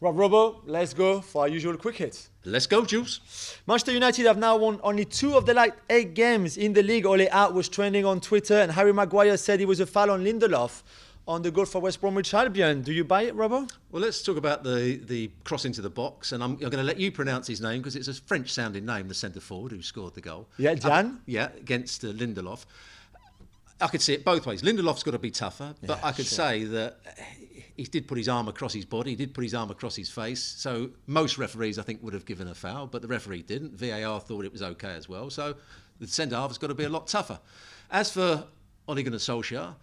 Right, Robbo, let's go for our usual quick hits. Let's go, Jules. Manchester United have now won only 2 of the last 8 games in the league. Ole out was trending on Twitter, and Harry Maguire said he was a foul on Lindelof on the goal for West Bromwich Albion. Do you buy it, Robbo? Well, let's talk about the cross into the box, and I'm going to let you pronounce his name because it's a French-sounding name, the centre forward who scored the goal. Yeah, Jan? Against Lindelof. I could see it both ways. Lindelof's got to be tougher, but I could say that he did put his arm across his body, he did put his arm across his face. So most referees, I think, would have given a foul, but the referee didn't. VAR thought it was okay as well. So the centre-half has got to be a lot tougher. As for Ole Gunnar Solskjaer,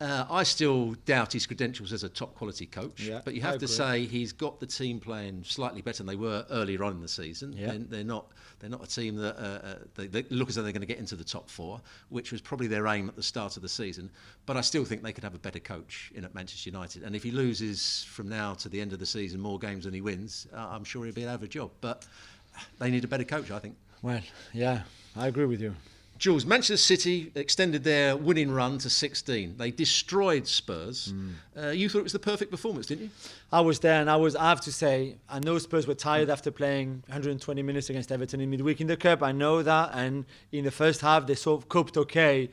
I still doubt his credentials as a top-quality coach, but you have to say he's got the team playing slightly better than they were earlier on in the season. Yeah. They're not a team that they look as though they're going to get into the top 4, which was probably their aim at the start of the season. But I still think they could have a better coach in at Manchester United. And if he loses from now to the end of the season more games than he wins, I'm sure he'll be out of a job. But they need a better coach, I think. Well, yeah, I agree with you. Jules, Manchester City extended their winning run to 16. They destroyed Spurs. You thought it was the perfect performance, didn't you? I was there, and I have to say, I know Spurs were tired after playing 120 minutes against Everton in midweek in the Cup. I know that, and in the first half, they sort of coped okay.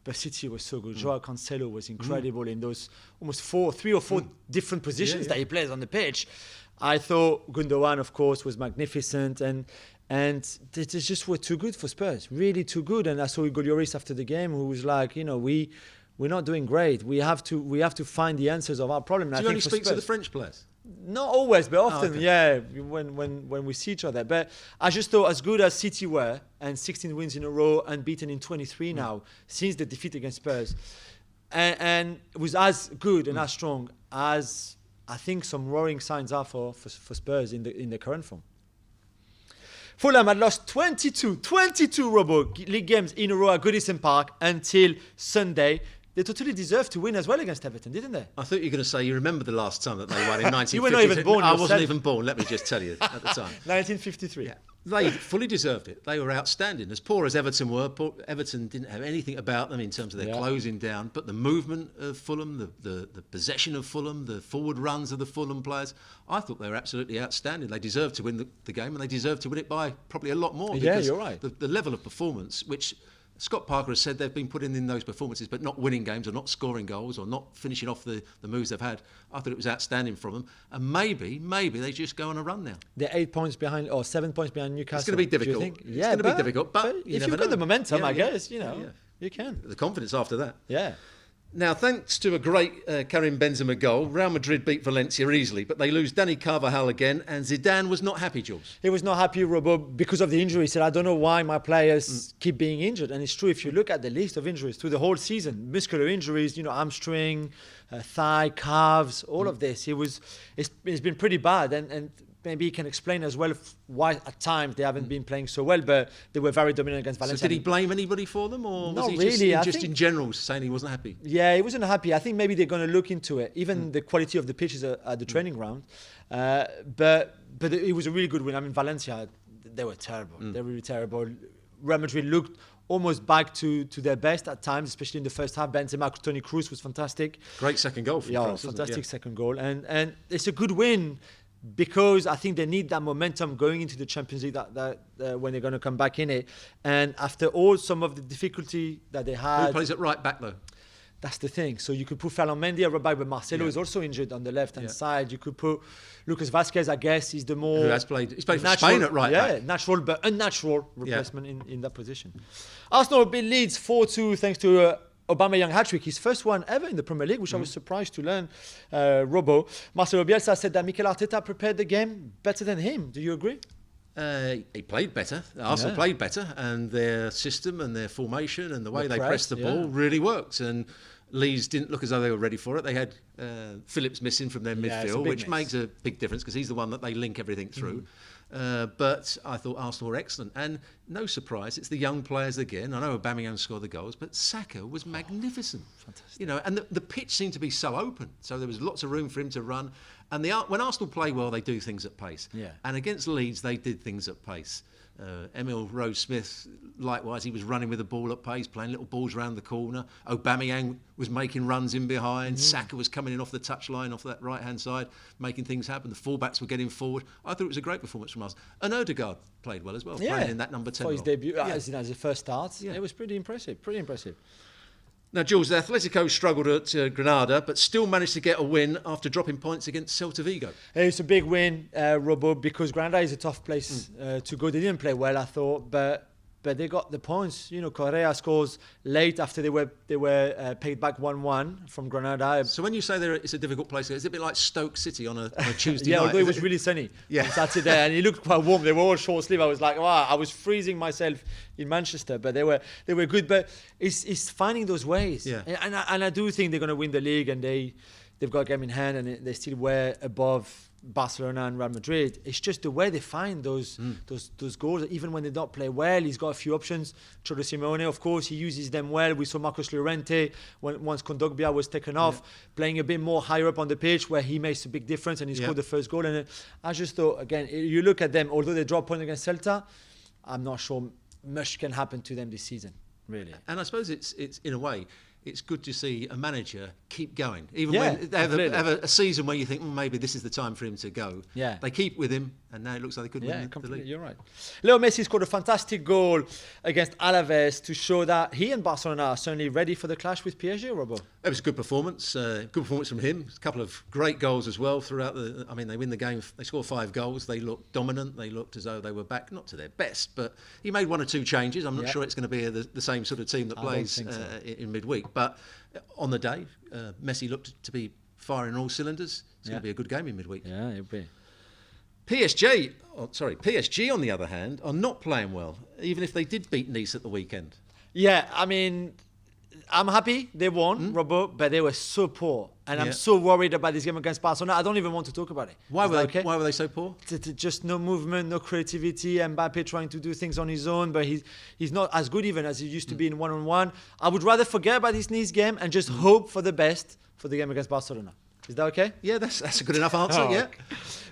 But City was so good. Joao Cancelo was incredible in those almost 3 or 4 different positions that he plays on the pitch. I thought Gundogan, of course, was magnificent, and they just were too good for Spurs, really too good. And I saw Hugo Lloris after the game, who was like, we're not doing great. We have to find the answers of our problem. Do you only speak to the French players? Not always, but often, when we see each other. But I just thought, as good as City were, and 16 wins in a row, unbeaten in 23 now, since the defeat against Spurs, and it was as good and as strong as I think some roaring signs are for Spurs in the current form. Fulham had lost 22 league games in a row at Goodison Park until Sunday. They totally deserved to win as well against Everton, didn't they? I thought you were going to say you remember the last time that they won in 1953. You were not even born. I wasn't even born, let me just tell you, at the time. 1953. Yeah. They fully deserved it. They were outstanding. As poor as Everton were, Everton didn't have anything about them in terms of their closing down, but the movement of Fulham, the possession of Fulham, the forward runs of the Fulham players, I thought they were absolutely outstanding. They deserved to win the game, and they deserved to win it by probably a lot more. Yeah, you're right. The level of performance, which Scott Parker has said they've been putting in those performances, but not winning games or not scoring goals or not finishing off the moves they've had. I thought it was outstanding from them. And maybe they just go on a run now. They're 8 points behind or 7 points behind Newcastle. It's going to be difficult. It's going to be difficult, but if you've got the momentum, I guess, you can. The confidence after that. Yeah. Now, thanks to a great Karim Benzema goal, Real Madrid beat Valencia easily, but they lose Dani Carvajal again, and Zidane was not happy, Jules. He was not happy, Robo, because of the injury. He said, I don't know why my players keep being injured. And it's true, if you look at the list of injuries through the whole season, muscular injuries, hamstring, thigh, calves, all of this, it's been pretty bad. And maybe he can explain as well why at times they haven't been playing so well, but they were very dominant against Valencia. So did he blame anybody for them, or was he really, just in general saying he wasn't happy? Yeah, he wasn't happy. I think maybe they're going to look into it, even the quality of the pitches at the training ground. But it was a really good win. I mean, Valencia, they were terrible. They were really terrible. Real Madrid looked almost back to their best at times, especially in the first half. Benzema, Toni Kroos was fantastic. Great second goal for France, fantastic second goal. And it's a good win, because I think they need that momentum going into the Champions League that when they're going to come back in it. And after all some of the difficulty that they had... Who plays at right back, though? That's the thing. So you could put Ferland Mendy at right back, but Marcelo is also injured on the left-hand side. You could put Lucas Vazquez, I guess, he's the more... He's played for Spain at right back. Yeah, natural but unnatural replacement in that position. Arsenal beat Leeds 4-2 thanks to... Aubameyang hat-trick, his first one ever in the Premier League, which I was surprised to learn. Robo, Marcelo Bielsa said that Mikel Arteta prepared the game better than him. Do you agree? He played better. Arsenal played better, and their system and their formation and the way they pressed the ball really worked. And Leeds didn't look as though they were ready for it. They had Phillips missing from their midfield, which makes a big difference because he's the one that they link everything through. But I thought Arsenal were excellent. And no surprise, it's the young players again. I know Aubameyang scored the goals, but Saka was magnificent. Fantastic. And the pitch seemed to be so open. So there was lots of room for him to run. And when Arsenal play well, they do things at pace. Yeah. And against Leeds, they did things at pace. Emil Rose-Smith, likewise, he was running with the ball at pace, playing little balls around the corner. Aubameyang was making runs in behind. Saka was coming in off the touchline, off that right-hand side, making things happen. The fullbacks were getting forward. I thought it was a great performance from us. And Odegaard played well as well, playing in that number 10 for his role. debut, as a first start. It was pretty impressive. Now, Jules, the Atletico struggled at Granada, but still managed to get a win after dropping points against Celta Vigo. It's a big win, Robo, because Granada is a tough place to go. They didn't play well, I thought, but they got the points. You know, Correa scores late after they were paid back 1-1 from Granada. So when you say it's a difficult place, it's a bit like Stoke City on a Tuesday yeah, night. although it was really sunny on Saturday, and it looked quite warm. They were all short sleeve. I was like, wow, I was freezing myself in Manchester, but they were good. But it's finding those ways, and I do think they're going to win the league, and they've got a game in hand, and they still were above Barcelona and Real Madrid. It's just the way they find those goals. Even when they don't play well, he's got a few options. Cholo Simeone, of course, he uses them well. We saw Marcos Llorente once Kondogbia was taken off, playing a bit more higher up on the pitch, where he makes a big difference, and he scored the first goal. And I just thought, again, you look at them, although they drop points against Celta, I'm not sure much can happen to them this season, really. And I suppose it's in a way, it's good to see a manager keep going. Even when they have a season where you think, maybe this is the time for him to go. Yeah. They keep with him, and now it looks like they could win the league. You're right. Leo Messi scored a fantastic goal against Alaves to show that he and Barcelona are certainly ready for the clash with PSG, Robo. It was a good performance. Good performance from him. A couple of great goals as well throughout they win the game. They scored 5 goals. They looked dominant. They looked as though they were back, not to their best, but he made 1 or 2 changes. I'm not sure it's going to be the same sort of team that plays in midweek. But on the day, Messi looked to be firing all cylinders. It's going to be a good game in midweek. Yeah, it'll be. PSG on the other hand are not playing well, even if they did beat Nice at the weekend. Yeah, I mean, I'm happy they won, Robo, but they were so poor. And I'm so worried about this game against Barcelona. I don't even want to talk about it. Why were they so poor? Just no movement, no creativity. Mbappe trying to do things on his own, but he's not as good even as he used to be in one-on-one. I would rather forget about this Nice game and just hope for the best for the game against Barcelona. Is that okay? Yeah, that's a good enough answer, yeah. Okay.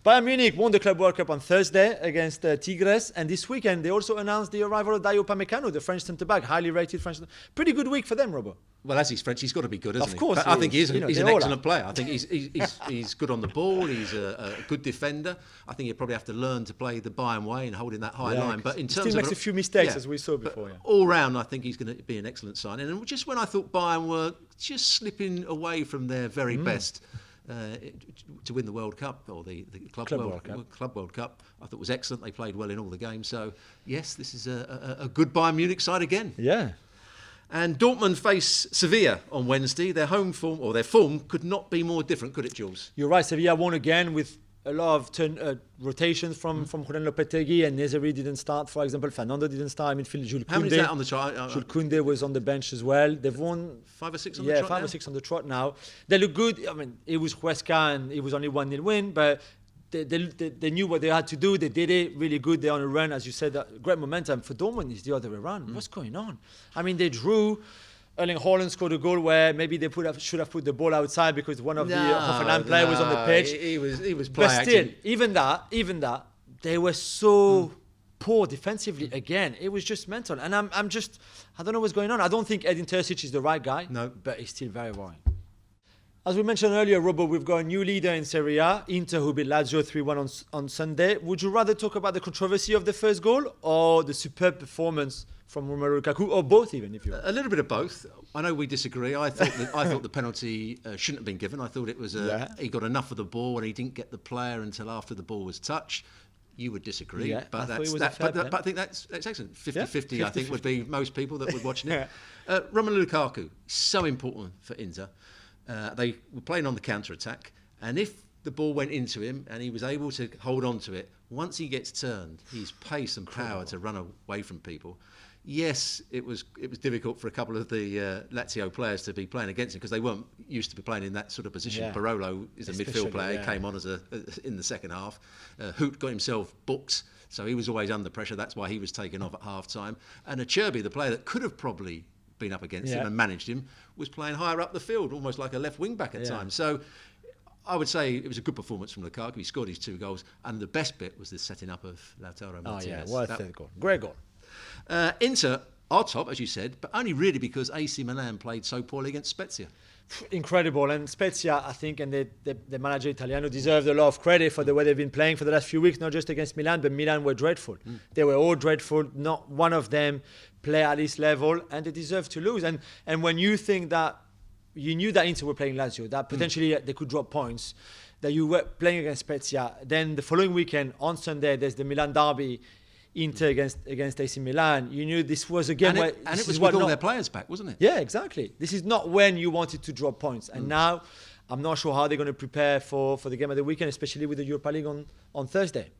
Bayern Munich won the Club World Cup on Thursday against Tigres, and this weekend they also announced the arrival of Dayot Upamecano, the French centre-back, highly rated French. Pretty good week for them, Robo. Well, as he's French, he's got to be good, hasn't he? Of course, I think he's an excellent player. I think he's he's good on the ball. He's a good defender. I think he'll probably have to learn to play the Bayern way and holding that high line. But in terms still makes a few mistakes, as we saw before. Yeah. All round, I think he's going to be an excellent signing. And just when I thought Bayern were just slipping away from their very best to win the World Cup or the Club World Cup, I thought was excellent. They played well in all the games. So yes, this is a good Bayern Munich side again. Yeah. And Dortmund face Sevilla on Wednesday. Their home form, or their form, could not be more different, could it, Jules? You're right. Sevilla won again with a lot of rotations from Julien Lopetegui, and Nezeri didn't start, for example. Fernando didn't start. Midfield, Jules Koundé. How many is that on the trot? Jules Koundé was on the bench as well. They've won 5 or 6 on the trot. 5 or 6 on the trot now. They look good. I mean, it was Huesca and it was only 1-0 win, but they knew what they had to do. They did it really good. They're on a run, as you said. Great momentum. For Dortmund, it's the other way around. What's going on? I mean, they drew. Erling Haaland scored a goal where maybe they should have put the ball outside because one of the Hoffenheim players was on the pitch. He was But still, even that, they were so poor defensively again. It was just mental. And I don't know what's going on. I don't think Edin Terzic is the right guy. No. But he's still very worrying. As we mentioned earlier, Robo, we've got a new leader in Serie A, Inter, who beat Lazio 3-1 on Sunday. Would you rather talk about the controversy of the first goal or the superb performance from Romelu Lukaku, or both even, if you want? A little bit of both. I know we disagree. I thought the penalty shouldn't have been given. I thought it was he got enough of the ball and he didn't get the player until after the ball was touched. You would disagree, but I think that's excellent. 50-50, I think, would be most people that were watching it. Romelu Lukaku, so important for Inter. They were playing on the counter-attack, and if the ball went into him and he was able to hold on to it, once he gets turned, his pace and power to run away from people. Yes, it was difficult for a couple of the Lazio players to be playing against him because they weren't used to be playing in that sort of position. Yeah. Barolo is a midfield player. He came on in the second half. Hoot got himself booked, so he was always under pressure. That's why he was taken off at half-time. And Acerbi, the player that could have probably been up against him and managed him, was playing higher up the field, almost like a left wing-back at times. So I would say it was a good performance from Lukaku. He scored his 2 goals, and the best bit was the setting up of Lautaro Martinez. Oh yeah, what a goal! Great goal. Inter are top, as you said, but only really because AC Milan played so poorly against Spezia. Incredible. And Spezia, I think, and the manager Italiano deserved a lot of credit for the way they've been playing for the last few weeks, not just against Milan, but Milan were dreadful. They were all dreadful. Not one of them play at this level, and they deserve to lose. And when you think that you knew that Inter were playing Lazio, that potentially they could drop points, that you were playing against Spezia, then the following weekend on Sunday there's the Milan derby, Inter against AC Milan. You knew this was a game where... And it was with all their players back, wasn't it? Yeah, exactly. This is not when you wanted to drop points. And now, I'm not sure how they're going to prepare for the game of the weekend, especially with the Europa League on Thursday.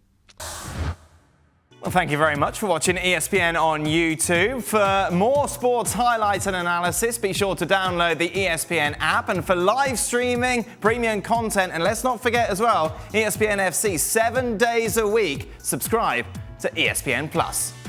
Well, thank you very much for watching ESPN on YouTube. For more sports highlights and analysis, be sure to download the ESPN app. And for live streaming, premium content, and let's not forget as well, ESPN FC 7 days a week. Subscribe to ESPN+.